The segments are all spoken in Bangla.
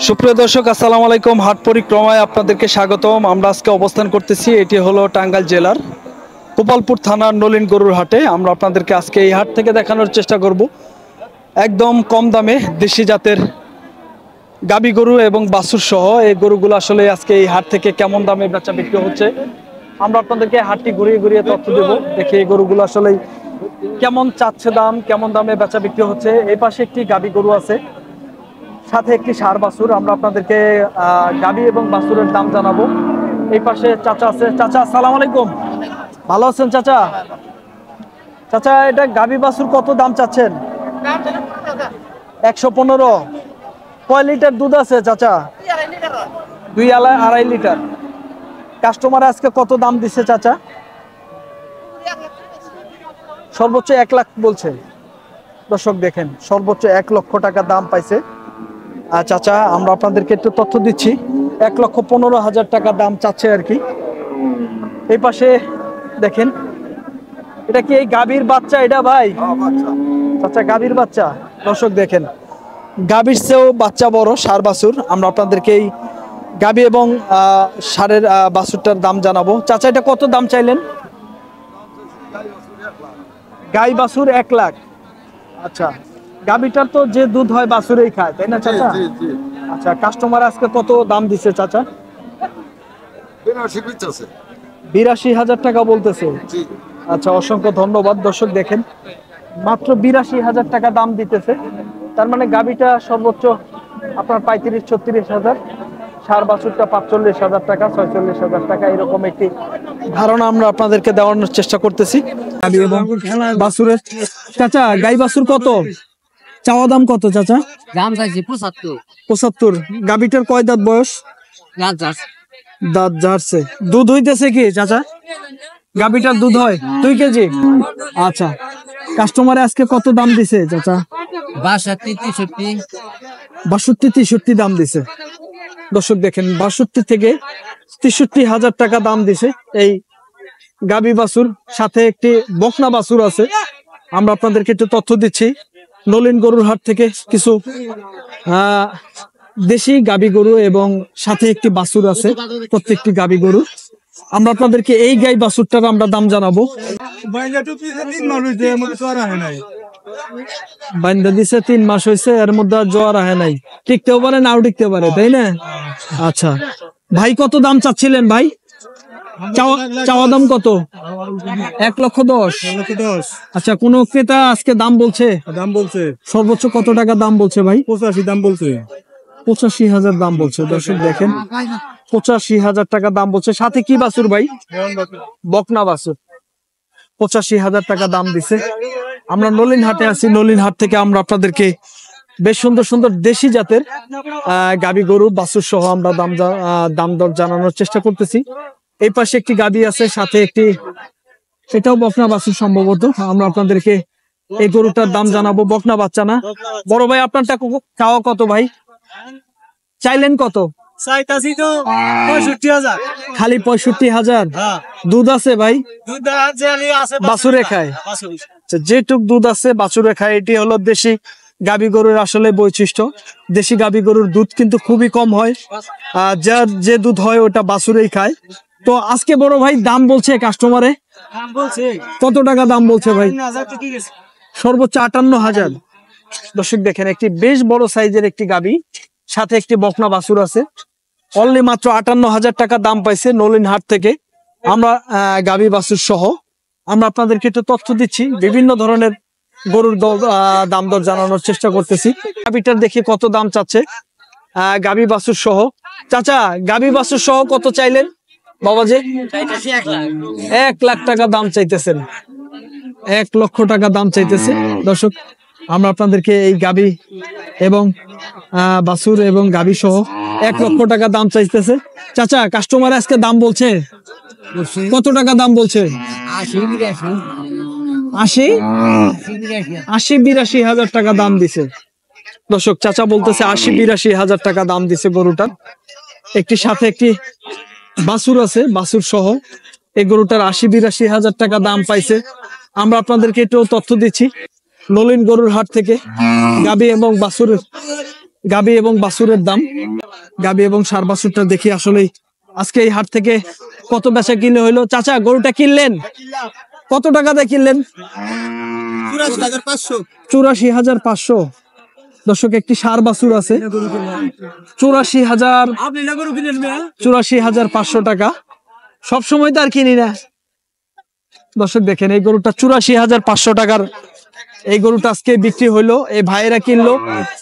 সুপ্রিয় দর্শক, আসসালামু আলাইকুম। হাট পরিক্রমায় আপনাদেরকে স্বাগতম। আমরা আজকে অবস্থান করতেছি, এটি হলো টাঙ্গাইল জেলার গোপালপুর থানার নলিন গরুর হাটে। আমরা আপনাদেরকে আজকে এই হাট থেকে দেখানোর চেষ্টা করব একদম কম দামে দেশি জাতের গাবি গরু এবং বাছুর সহ এই গরুগুলো আসলে আজকে এই হাট থেকে কেমন দামে বেচা বিক্রি হচ্ছে আমরা আপনাদেরকে হাটটি ঘুরিয়ে ঘুরিয়ে তথ্য দেবো। দেখি এই গরুগুলো আসলে কেমন চাচ্ছে দাম, কেমন দামে বেচা বিক্রি হচ্ছে। এই পাশে একটি গাবি গরু আছে, সাথে একটি ষাঁড় বাছুর। আমরা আপনাদেরকে গাবি এবং বাছুরের দাম জানাবো। এই পাশে চাচা আছে। চাচা, আসসালামু আলাইকুম। ভালো আছেন চাচা? চাচা, এটা গাবি বাছুর কত দাম চাচ্ছেন? 115। কয় লিটার দুধ আছে চাচা? 2.5 লিটার। কাস্টমার আজকে কত দাম দিচ্ছে চাচা? সর্বোচ্চ 1 লাখ বলছে। দর্শক দেখেন, সর্বোচ্চ 1 লক্ষ টাকা দাম পাইছে চাচা। আমরা আপনাদেরকে একটু তথ্য দিচ্ছি, 1,15,000 টাকা দাম চাচ্ছে আর কি। এই পাশে দেখেন, এটা কি এই গাভীর বাচ্চা? এটা ভাই চাচা গাভীর বাচ্চা। দর্শক দেখেন, গাভীর চেয়েও বাচ্চা বড় ষাঁড় বাছুর। আমরা আপনাদেরকে এই গাভী এবং ষাঁড়ের বাছুরটার দাম জানাবো। চাচা, এটা কত দাম চাইলেন? গাই বাছুর 1 লাখ। আচ্ছা, গাভীটার তো যে দুধ হয় বাছুরেই খায়, তাই না চাচা? আচ্ছা, কাস্টমার আজকে কত দাম দিচ্ছে চাচা? 82,000 টাকা বলতেছে। আচ্ছা, অসংখ্য ধন্যবাদ। দর্শক দেখেন, মাত্র 82,000 টাকা দাম দিতেছে। তার মানে গাভীটা সর্বোচ্চ আপনার 35-36,000, ষাঁড় বাছুরটা 45,000 টাকা, 46,000 টাকা, এরকম একটি ধারণা আমরা আপনাদেরকে দেওয়ানোর চেষ্টা করতেছি। গাভী এবং বাছুরের। চাচা, গাই বাছুর কত চাওয়া দাম? কত চাচা? দাম চাইছি 75। গাভীটার কয় দাঁত বয়স? দাঁত ঝাড়ছে। দুধ হইতেছে কি চাচা? গাভীটার দুধ হয় 2 কেজি। আচ্ছা, কাস্টমারে আজকে কত দাম দিছে চাচা? 62-63 দাম দিছে। দর্শক দেখেন, 62 থেকে 63,000 টাকা দাম দিছে এই গাভী বাছুর। সাথে একটি বকনা বাছুর আছে। আমরা আপনাদেরকে একটু তথ্য দিচ্ছি, নলিন গরুর হাট থেকে কিছু দেশি গাভী গরু এবং সাথে একটি বাছুর আছে, প্রত্যেকটি গাভী গরু। আমরা আপনাদেরকে এই গাই বাছুরটার আমরা দাম জানাবো। বাইন্দা দিছে 3 মাস হয়েছে, এর মধ্যে জ্বর আহে নাই। টিকতেও পারে, নাও টিকতে পারে, তাই না? আচ্ছা ভাই, কত দাম চাচ্ছিলেন ভাই? চাওয়া দাম কত? 1,10,000। আচ্ছা, কোন ক্রেতা আজকে দাম বলছে? সর্বোচ্চ কত টাকা দাম বলছে ভাই? 85 দাম বলছে। 85,000 দাম বলছে। দর্শক দেখেন, 85,000 টাকা দাম বলছে। সাথে কি বাছুর ভাই? বকনা বাছুর। 85,000 টাকা দাম দিছে। আমরা নলিন হাটে আছি। নলিন হাট থেকে আমরা আপনাদেরকে বেশ সুন্দর সুন্দর দেশি জাতের গাভী গরু বাছুর সহ আমরা দাম দর জানানোর চেষ্টা করতেছি। এই পাশে একটি গাভী আছে, সাথে একটি, এটাও বকনা বাছুর সম্ভবত। আমরা আপনাদেরকে এই গরুটার দাম জানাবো। বকনা বাচ্চা না? বড় ভাই, আপনারটা চাওয়া কত ভাই? চাইলেন কত? চাইতাছি তো 65,000। খালি 65,000? দুধ আছে ভাই? দুধ আছে, বাছুরে খায়। যেটুক দুধ আছে বাছুরে খায়। এটি হলো দেশি গাভী গরুর আসলে বৈশিষ্ট্য। দেশি গাভী গরুর দুধ কিন্তু খুবই কম হয়, যে দুধ হয় ওটা বাছুরেই খায়। তো আজকে বড় ভাই দাম বলছে কাস্টমারে কত টাকা দাম বলছে ভাই? সর্বোচ্চ 58,000। দর্শক দেখেন, একটি বেশ বড় সাইজের একটি গাভী, সাথে একটি বকনা বাছুর আছে। অনলি মাত্র 58,000 টাকা দাম পাইছে নলিন হাট থেকে। আমরা গাভী বাছুর সহ আমরা আপনাদেরকে একটু তথ্য দিচ্ছি, বিভিন্ন ধরনের গরুর দাম দর জানানোর চেষ্টা করতেছি। গাভীটার দেখি কত দাম চাচ্ছে গাভী বাছুর সহ। চাচা, গাভী বাছুর সহ কত চাইলেন বাবাজি? 1 লাখ টাকা দাম চাইতেছেন। 1 লক্ষ টাকা দাম চাইতেছে। দর্শক, আমরা আপনাদেরকে এই গাভী এবং বাছুর এবং গাভী সহ 1 লক্ষ টাকা দাম চাইতেছে। চাচা, কাস্টমার আজকে দাম বলছে কত টাকা দাম বলছে? 80-82,000 টাকা দাম দিছে। দর্শক, চাচা বলতেছে 80-82,000 টাকা দাম দিছে গরুটার। একটি সাথে একটি বাছুর আছে, বাছুর সহ এই গরুটার 80-82,000 টাকা দাম পাইছে। আমরা আপনাদেরকে একটু তথ্য দিচ্ছি নলিন গরুর হাট থেকে গাবি এবং বাছুরের গাবি এবং বাছুরের দাম, গাবি এবং ষাঁড় বাছুরটা দেখি আসলে আজকে এই হাট থেকে কত বেচা কিনে হইলো। চাচা গরুটা কিনলেন কত টাকা দিয়ে কিনলেন? 84,500। দর্শক একটি ষাঁড় বাছুর আছে 84,500 টাকা। সবসময় তো আর কিনি না। দর্শক দেখেন এই গরুটা 84,500 টাকার এই গরুটা আজকে বিক্রি হইলো। এই ভাইয়েরা কিনলো,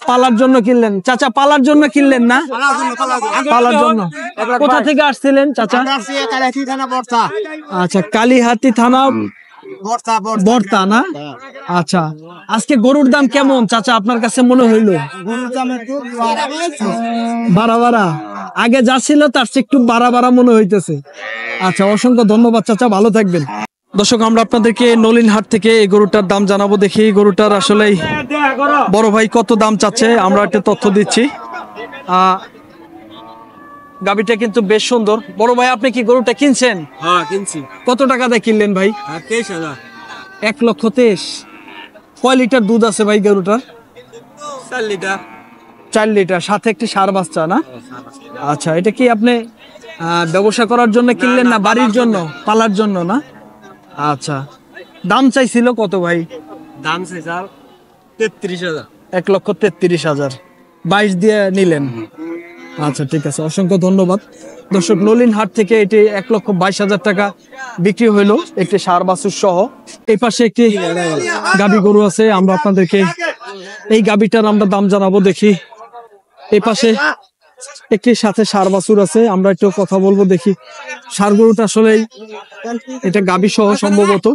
পালার জন্য কিনলেন। চাচা পালার জন্য কিনলেন না? পালার জন্য। কোথা থেকে আসছিলেন চাচা? আচ্ছা, কালীহাতি থানা, বর্তা না? আচ্ছা, আজকে গরুর দাম কেমন চাচা আপনার কাছে মনে হইলো? বাড়া আগে যা ছিল তার চেয়ে একটু বাড়া মনে হইতেছে। আচ্ছা, অসংখ্য ধন্যবাদ চাচা, ভালো থাকবেন। দর্শক আমরা আপনাদেরকে নলিন হাট থেকে এই গরুটার দাম জানাবো। দেখি গরুটার আসলে বড় ভাই কত দাম চাচ্ছে, আমরা একটা তথ্য দিচ্ছি। গাবিটা কিন্তু বেশ সুন্দর। বড় ভাই আপনি কি গরুটা কিনছেন? হ্যাঁ কিনছি। কত টাকা দিয়ে কিনলেন ভাই? 23,000। 1,23,000। কয় লিটার দুধ আছে ভাই গরুটার? 4 লিটার। 4 লিটার, সাথে একটি ষাঁড় বাচ্চা না? আচ্ছা, এটা কি আপনি ব্যবসা করার জন্য কিনলেন না বাড়ির জন্য, পালার জন্য না? আচ্ছা, দাম চাইছিল কত ভাই? দাম চাই স্যার 33,000। 1,33,000। 22 দিয়ে নিলেন। আচ্ছা ঠিক আছে, অসংখ্য ধন্যবাদ। দর্শক নলিন হাট থেকে এটি 1,22,000 টাকা বিক্রি হইলো একটি ষাঁড় বাছুর সহ। এই পাশে একটি গাবি গরু আছে, আমরা আপনাদেরকে এই গাবিটার আমরা দাম জানাবো। দেখি এই পাশে একটি সাথে ষাঁড় বাছুর আছে, আমরা একটু কথা বলবো। দেখি ষাঁড় গরুটা আসলে এটা গাবি সহ সম্ভবত।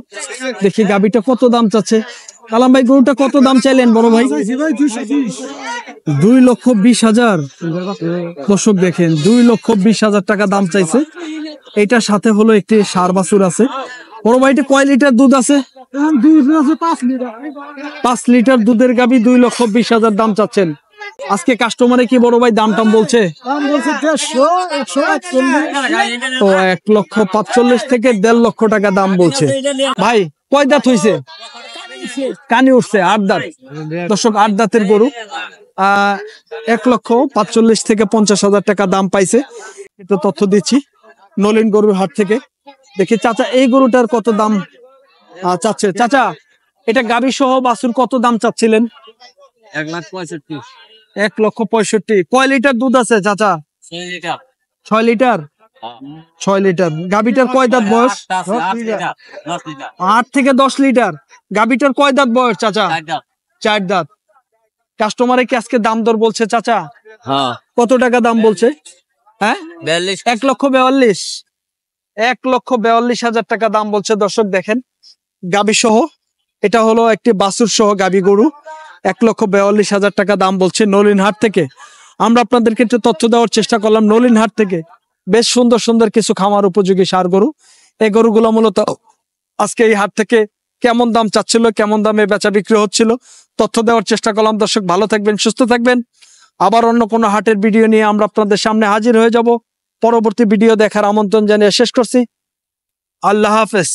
দেখি গাবিটা কত দাম চাচ্ছে। কালাম ভাই গরুটা কত দাম চাইলেন বড় ভাই? 2,20,000। দর্শক দেখেন 2,20,000 টাকা দাম চাইছে। এটার সাথে হলো একটি ষাঁড় বাছুর আছে। বড় ভাই এটা কয় লিটার দুধ আছে? 5 লিটার দুধের গাবি 2,20,000 দাম চাচ্ছেন। আজকে কাস্টমারে কি বড় ভাই দাম টাম বলছে? তো 1,45,000 থেকে 1.5 লক্ষ টাকা দাম বলছে। ভাই কয় দাঁত হইছে? কানে উঠছে 8 দাঁত। দর্শক 8 দাঁতের গরু 1,45,000 থেকে 50,000 টাকা দাম পাইছে। এটা তথ্য দিচ্ছি নলিন গরুর হাট থেকে। দেখি চাচা এই গরুটার কত দাম চাচ্ছে। চাচা এটা গাবি সহ বাছুর কত দাম চাচ্ছিলেন? 1,65,000। 1,65,000। কয় লিটার দুধ আছে চাচা? 6 লিটার। 6 লিটার। 6 লিটার। গাবিটার কয় দাঁত বয়স? 8 লিটার। 10 লিটার। 8 থেকে 10 লিটার। গাবিটার কয় দাঁত বয়স চাচা? 4 দাঁত। কাস্টমারে কি আজকে দাম দর বলছে চাচা? হ্যাঁ। কত টাকা দাম বলছে? হ্যাঁ 42। 1,42,000। 1,42,000 টাকা দাম বলছে। দর্শক দেখেন গাবি সহ, এটা হলো একটি বাছুর সহ গাবি গরু। 1,42,000 টাকা দাম বলছে নলিন হাট থেকে। আমরা আপনাদেরকে একটু তথ্য দেওয়ার চেষ্টা করলাম নলিন হাট থেকে। বেশ সুন্দর সুন্দর কিছু খামার উপযোগী ষাঁড় গরু। এই গরুগুলো মূলত আজকে এই হাট থেকে কেমন দাম চাচ্ছিল, কেমন দামে বেচা বিক্রি হচ্ছিল তথ্য দেওয়ার চেষ্টা করলাম। দর্শক ভালো থাকবেন, সুস্থ থাকবেন। আবার অন্য কোনো হাটের ভিডিও নিয়ে আমরা আপনাদের সামনে হাজির হয়ে যাব। পরবর্তী ভিডিও দেখার আমন্ত্রণ জানিয়ে শেষ করছি। আল্লাহ হাফেজ।